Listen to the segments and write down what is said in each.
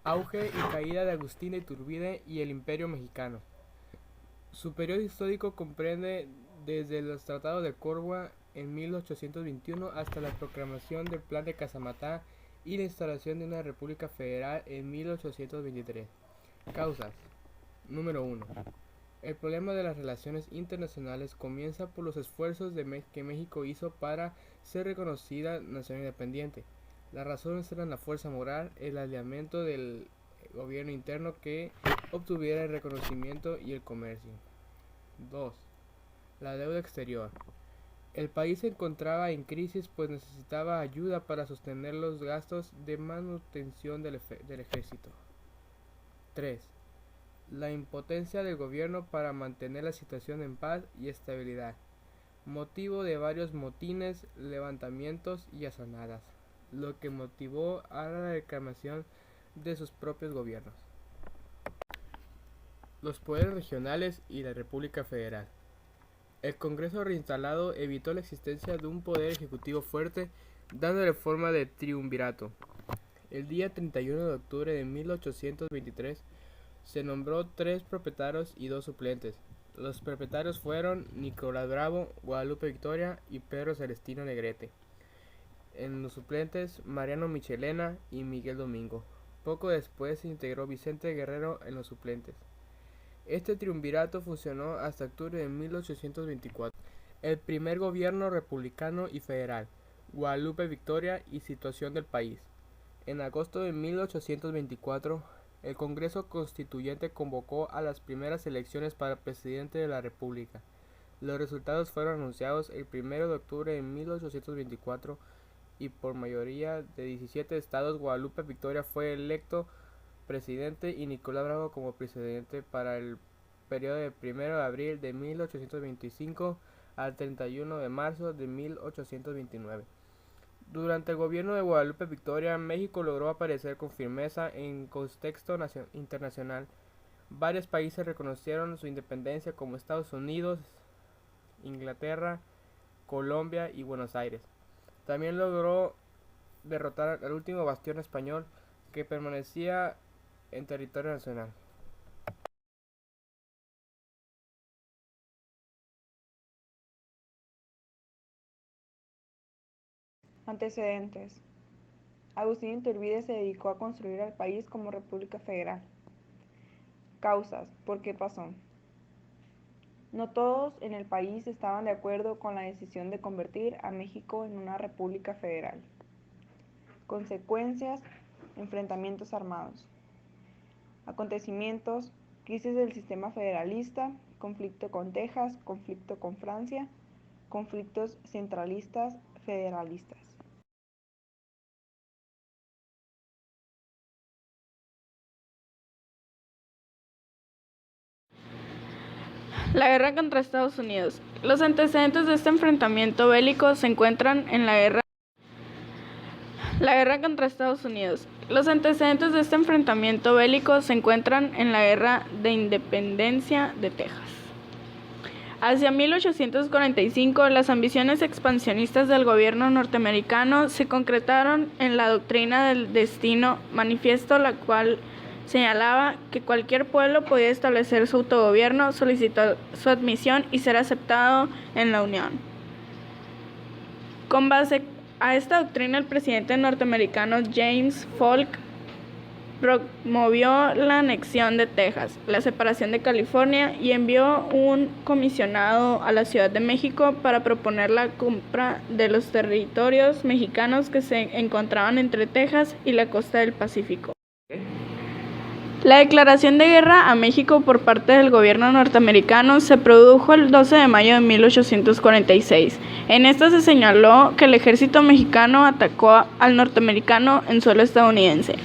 Auge y caída de Agustín de Iturbide y el Imperio Mexicano. Su periodo histórico comprende desde los tratados de Córdoba en 1821 hasta la proclamación del Plan de Casamatá y la instalación de una República Federal en 1823. Causas. Número 1. El problema de las relaciones internacionales comienza por los esfuerzos que México hizo para ser reconocida nación independiente. Las razones eran la fuerza moral, el alineamiento del gobierno interno que obtuviera el reconocimiento y el comercio. 2. La deuda exterior. El país se encontraba en crisis pues necesitaba ayuda para sostener los gastos de manutención del ejército. 3. La impotencia del gobierno para mantener la situación en paz y estabilidad, motivo de varios motines, levantamientos y asanadas, lo que motivó a la reclamación de sus propios gobiernos. Los poderes regionales y la República Federal. El Congreso reinstalado evitó la existencia de un poder ejecutivo fuerte, dándole forma de triunvirato. El día 31 de octubre de 1823 se nombró 3 propietarios y 2 suplentes. Los propietarios fueron Nicolás Bravo, Guadalupe Victoria y Pedro Celestino Negrete. En los suplentes, Mariano Michelena y Miguel Domingo. Poco después se integró Vicente Guerrero en los suplentes. Este triunvirato funcionó hasta octubre de 1824. El primer gobierno republicano y federal, Guadalupe Victoria y situación del país. En agosto de 1824, el Congreso Constituyente convocó a las primeras elecciones para presidente de la República. Los resultados fueron anunciados el 1 de octubre de 1824 y por mayoría de 17 estados Guadalupe Victoria fue electo presidente y Nicolás Bravo como presidente para el periodo de 1 de abril de 1825 al 31 de marzo de 1829. Durante el gobierno de Guadalupe Victoria, México logró aparecer con firmeza en contexto internacional. Varios países reconocieron su independencia como Estados Unidos, Inglaterra, Colombia y Buenos Aires. También logró derrotar al último bastión español que permanecía en territorio nacional. Antecedentes. Agustín Iturbide se dedicó a construir al país como República Federal. Causas. ¿Por qué pasó? No todos en el país estaban de acuerdo con la decisión de convertir a México en una república federal. Consecuencias: enfrentamientos armados. Acontecimientos: crisis del sistema federalista, conflicto con Texas, conflicto con Francia, conflictos centralistas, federalistas. La guerra contra Estados Unidos. Los antecedentes de este enfrentamiento bélico se encuentran en la guerra contra Estados Unidos. Los antecedentes de este enfrentamiento bélico se encuentran en la Guerra de Independencia de Texas. Hacia 1845, las ambiciones expansionistas del gobierno norteamericano se concretaron en la doctrina del destino manifiesto, la cual señalaba que cualquier pueblo podía establecer su autogobierno, solicitar su admisión y ser aceptado en la Unión. Con base a esta doctrina, el presidente norteamericano James Polk promovió la anexión de Texas, la separación de California y envió un comisionado a la Ciudad de México para proponer la compra de los territorios mexicanos que se encontraban entre Texas y la costa del Pacífico. La declaración de guerra a México por parte del gobierno norteamericano se produjo el 12 de mayo de 1846. En esta se señaló que el ejército mexicano atacó al norteamericano en suelo estadounidense.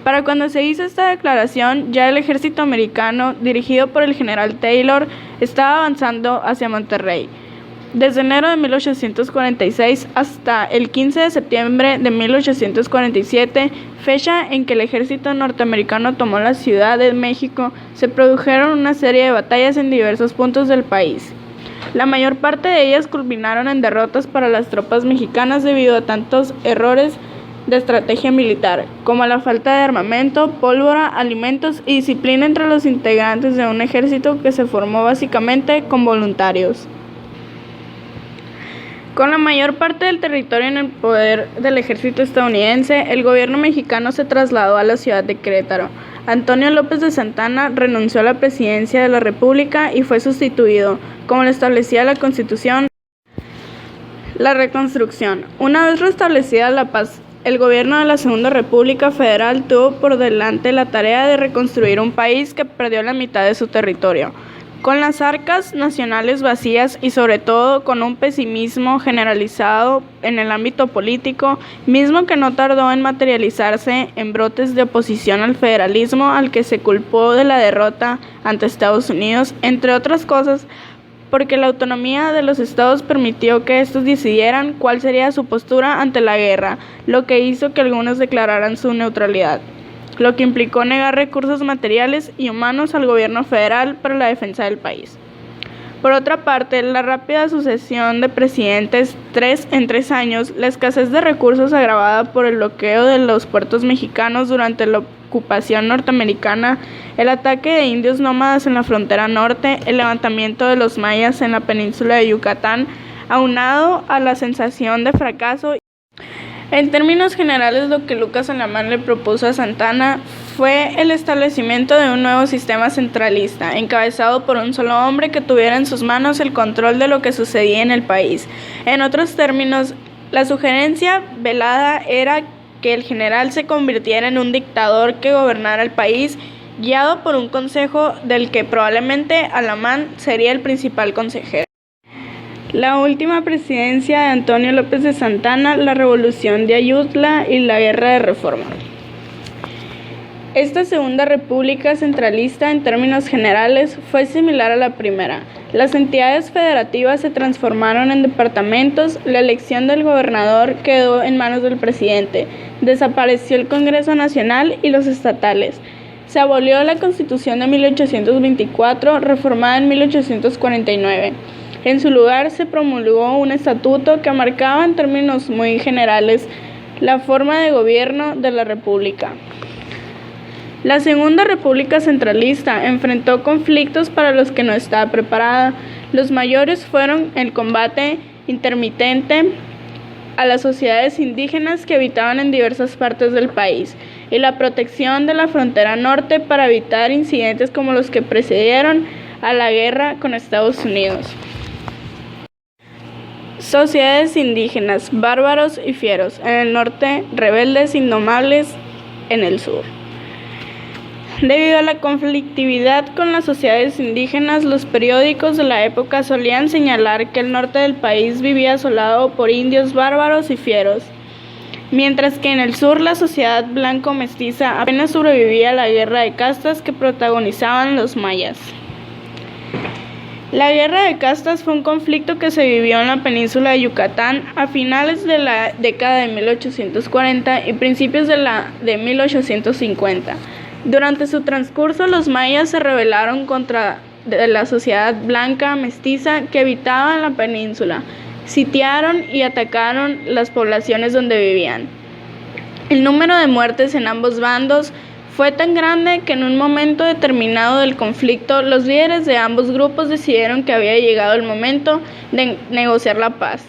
Para cuando se hizo esta declaración, ya el ejército americano, dirigido por el general Taylor, estaba avanzando hacia Monterrey. Desde enero de 1846 hasta el 15 de septiembre de 1847, fecha en que el ejército norteamericano tomó la Ciudad de México, se produjeron una serie de batallas en diversos puntos del país. La mayor parte de ellas culminaron en derrotas para las tropas mexicanas debido a tantos errores de estrategia militar, como la falta de armamento, pólvora, alimentos y disciplina entre los integrantes de un ejército que se formó básicamente con voluntarios. Con la mayor parte del territorio en el poder del ejército estadounidense, el gobierno mexicano se trasladó a la ciudad de Querétaro. Antonio López de Santana renunció a la presidencia de la República y fue sustituido, como lo establecía la Constitución. La reconstrucción. Una vez restablecida la paz, el gobierno de la Segunda República Federal tuvo por delante la tarea de reconstruir un país que perdió la mitad de su territorio. Con las arcas nacionales vacías y sobre todo con un pesimismo generalizado en el ámbito político, mismo que no tardó en materializarse en brotes de oposición al federalismo al que se culpó de la derrota ante Estados Unidos, entre otras cosas, porque la autonomía de los estados permitió que estos decidieran cuál sería su postura ante la guerra, lo que hizo que algunos declararan su neutralidad, lo que implicó negar recursos materiales y humanos al gobierno federal para la defensa del país. Por otra parte, la rápida sucesión de presidentes en 3 años, la escasez de recursos agravada por el bloqueo de los puertos mexicanos durante la ocupación norteamericana, el ataque de indios nómadas en la frontera norte, el levantamiento de los mayas en la península de Yucatán, aunado a la sensación de fracaso. En términos generales, lo que Lucas Alamán le propuso a Santana fue el establecimiento de un nuevo sistema centralista, encabezado por un solo hombre que tuviera en sus manos el control de lo que sucedía en el país. En otros términos, la sugerencia velada era que el general se convirtiera en un dictador que gobernara el país, guiado por un consejo del que probablemente Alamán sería el principal consejero. La última presidencia de Antonio López de Santana, la Revolución de Ayutla y la Guerra de Reforma. Esta segunda república centralista, en términos generales, fue similar a la primera. Las entidades federativas se transformaron en departamentos, la elección del gobernador quedó en manos del presidente, desapareció el Congreso Nacional y los estatales. Se abolió la Constitución de 1824, reformada en 1849. En su lugar se promulgó un estatuto que marcaba en términos muy generales la forma de gobierno de la República. La Segunda República Centralista enfrentó conflictos para los que no estaba preparada. Los mayores fueron el combate intermitente a las sociedades indígenas que habitaban en diversas partes del país y la protección de la frontera norte para evitar incidentes como los que precedieron a la guerra con Estados Unidos. Sociedades indígenas, bárbaros y fieros en el norte, rebeldes indomables en el sur. Debido a la conflictividad con las sociedades indígenas, los periódicos de la época solían señalar que el norte del país vivía asolado por indios bárbaros y fieros, mientras que en el sur la sociedad blanco-mestiza apenas sobrevivía a la guerra de castas que protagonizaban los mayas. La guerra de castas fue un conflicto que se vivió en la península de Yucatán a finales de la década de 1840 y principios de 1850. Durante su transcurso, los mayas se rebelaron contra la sociedad blanca mestiza que habitaba en la península, sitiaron y atacaron las poblaciones donde vivían. El número de muertes en ambos bandos fue tan grande que en un momento determinado del conflicto, los líderes de ambos grupos decidieron que había llegado el momento de negociar la paz.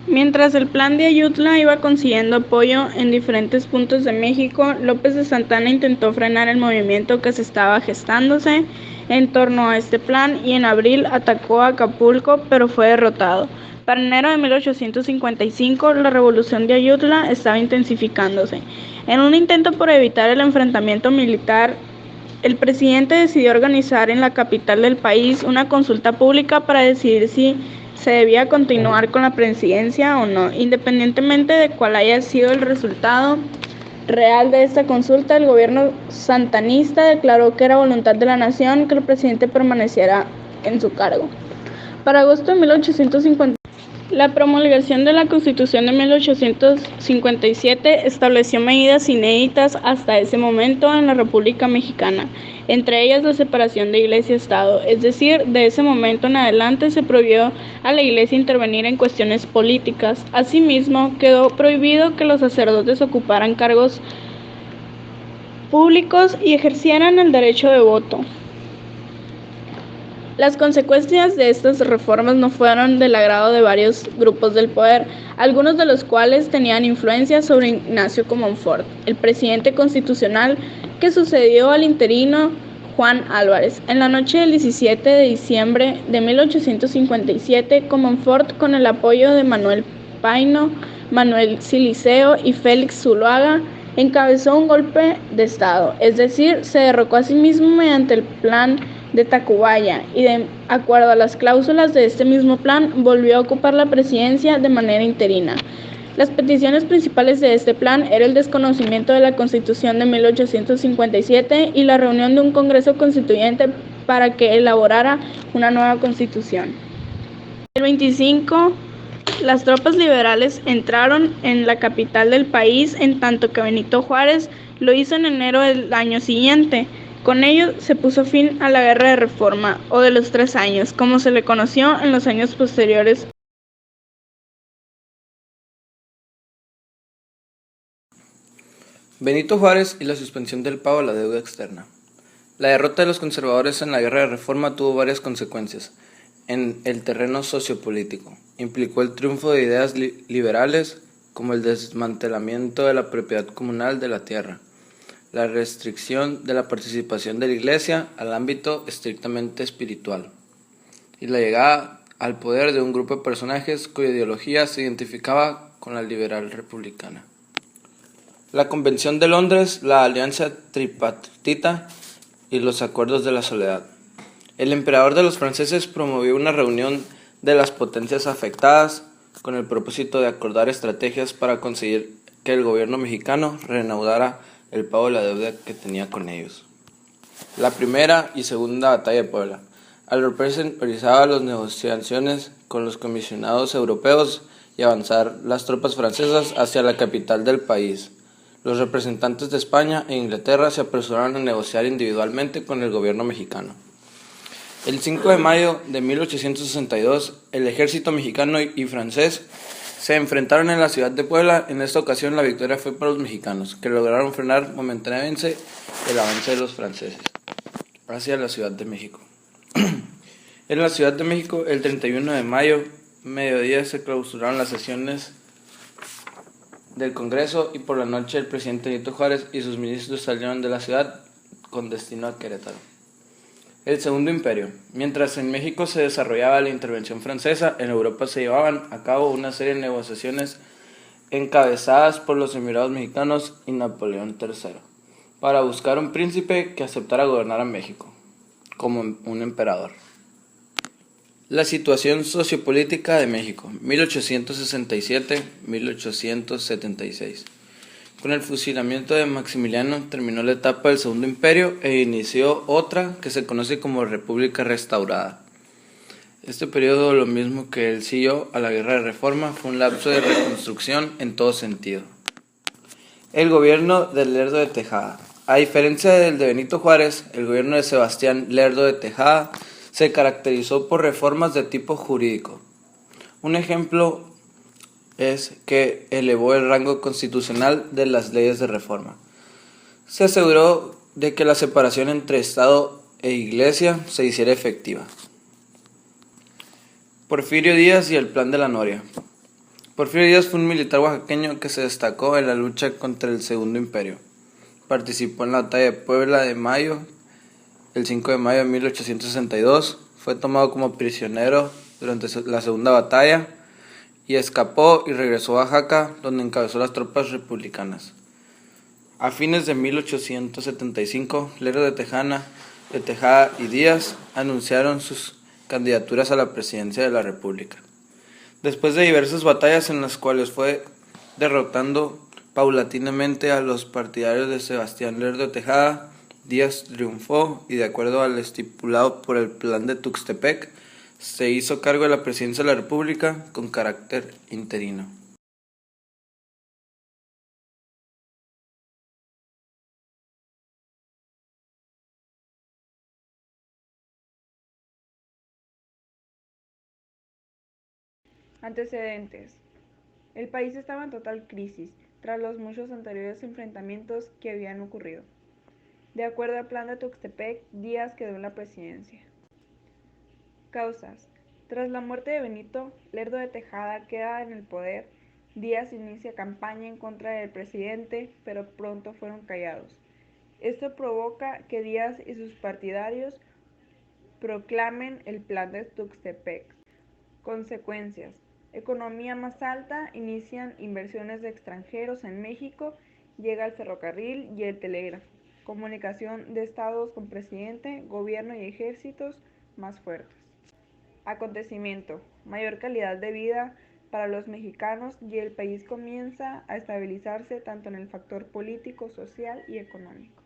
Mientras el plan de Ayutla iba consiguiendo apoyo en diferentes puntos de México, López de Santana intentó frenar el movimiento que se estaba gestándose en torno a este plan y en abril atacó a Acapulco, pero fue derrotado. Para enero de 1855, la revolución de Ayutla estaba intensificándose. En un intento por evitar el enfrentamiento militar, el presidente decidió organizar en la capital del país una consulta pública para decidir si se debía continuar con la presidencia o no. Independientemente de cuál haya sido el resultado real de esta consulta, el gobierno santanista declaró que era voluntad de la nación que el presidente permaneciera en su cargo. Para agosto de 1850, La promulgación de la Constitución de 1857 estableció medidas inéditas hasta ese momento en la República Mexicana, entre ellas la separación de Iglesia y Estado, es decir, de ese momento en adelante se prohibió a la Iglesia intervenir en cuestiones políticas. Asimismo, quedó prohibido que los sacerdotes ocuparan cargos públicos y ejercieran el derecho de voto. Las consecuencias de estas reformas no fueron del agrado de varios grupos del poder, algunos de los cuales tenían influencia sobre Ignacio Comonfort, el presidente constitucional que sucedió al interino Juan Álvarez. En la noche del 17 de diciembre de 1857, Comonfort, con el apoyo de Manuel Paino, Manuel Siliceo y Félix Zuloaga, encabezó un golpe de Estado, es decir, se derrocó a sí mismo mediante el plan de Tacubaya y de acuerdo a las cláusulas de este mismo plan volvió a ocupar la presidencia de manera interina. Las peticiones principales de este plan era el desconocimiento de la Constitución de 1857 y la reunión de un Congreso Constituyente para que elaborara una nueva Constitución. El 25 las tropas liberales entraron en la capital del país, en tanto que Benito Juárez lo hizo en enero del año siguiente. Con ello se puso fin a la Guerra de Reforma, o de los 3 años, como se le conoció en los años posteriores. Benito Juárez y la suspensión del pago a la deuda externa. La derrota de los conservadores en la Guerra de Reforma tuvo varias consecuencias en el terreno sociopolítico. Implicó el triunfo de ideas liberales como el desmantelamiento de la propiedad comunal de la tierra, la restricción de la participación de la Iglesia al ámbito estrictamente espiritual y la llegada al poder de un grupo de personajes cuya ideología se identificaba con la liberal republicana. La Convención de Londres, la Alianza Tripartita y los Acuerdos de la Soledad. El emperador de los franceses promovió una reunión de las potencias afectadas con el propósito de acordar estrategias para conseguir que el gobierno mexicano reanudara el pago de la deuda que tenía con ellos. La primera y segunda batalla de Puebla. Al realizaba las negociaciones con los comisionados europeos y avanzar las tropas francesas hacia la capital del país. Los representantes de España e Inglaterra se apresuraron a negociar individualmente con el gobierno mexicano. El 5 de mayo de 1862, el ejército mexicano y francés se enfrentaron en la ciudad de Puebla. En esta ocasión la victoria fue para los mexicanos, que lograron frenar momentáneamente el avance de los franceses hacia la Ciudad de México. En la Ciudad de México, el 31 de mayo, mediodía, se clausuraron las sesiones del Congreso y por la noche el presidente Benito Juárez y sus ministros salieron de la ciudad con destino a Querétaro. El Segundo Imperio. Mientras en México se desarrollaba la intervención francesa, en Europa se llevaban a cabo una serie de negociaciones encabezadas por los Emiratos Mexicanos y Napoleón III, para buscar un príncipe que aceptara gobernar a México, como un emperador. La situación sociopolítica de México, 1867-1876. Con el fusilamiento de Maximiliano terminó la etapa del Segundo Imperio e inició otra que se conoce como República Restaurada. Este periodo, lo mismo que el siguió a la Guerra de Reforma, fue un lapso de reconstrucción en todo sentido. El gobierno de Lerdo de Tejada. A diferencia del de Benito Juárez, el gobierno de Sebastián Lerdo de Tejada se caracterizó por reformas de tipo jurídico. Un ejemplo es que elevó el rango constitucional de las leyes de reforma. Se aseguró de que la separación entre Estado e Iglesia se hiciera efectiva. Porfirio Díaz y el Plan de la Noria. Porfirio Díaz fue un militar oaxaqueño que se destacó en la lucha contra el Segundo Imperio. Participó en la batalla de Puebla de Mayo, el 5 de mayo de 1862. Fue tomado como prisionero durante la segunda batalla y escapó y regresó a Oaxaca, donde encabezó las tropas republicanas. A fines de 1875, Lerdo de Tejada y Díaz anunciaron sus candidaturas a la presidencia de la República. Después de diversas batallas en las cuales fue derrotando paulatinamente a los partidarios de Sebastián Lerdo de Tejada, Díaz triunfó y, de acuerdo al estipulado por el Plan de Tuxtepec, se hizo cargo de la presidencia de la República con carácter interino. Antecedentes. El país estaba en total crisis tras los muchos anteriores enfrentamientos que habían ocurrido. De acuerdo al plan de Tuxtepec, Díaz quedó en la presidencia. Causas. Tras la muerte de Benito, Lerdo de Tejada queda en el poder. Díaz inicia campaña en contra del presidente, pero pronto fueron callados. Esto provoca que Díaz y sus partidarios proclamen el plan de Tuxtepec. Consecuencias. Economía más alta, inician inversiones de extranjeros en México, llega el ferrocarril y el telégrafo. Comunicación de estados con presidente, gobierno y ejércitos más fuertes. Acontecimiento. Mayor calidad de vida para los mexicanos y el país comienza a estabilizarse tanto en el factor político, social y económico.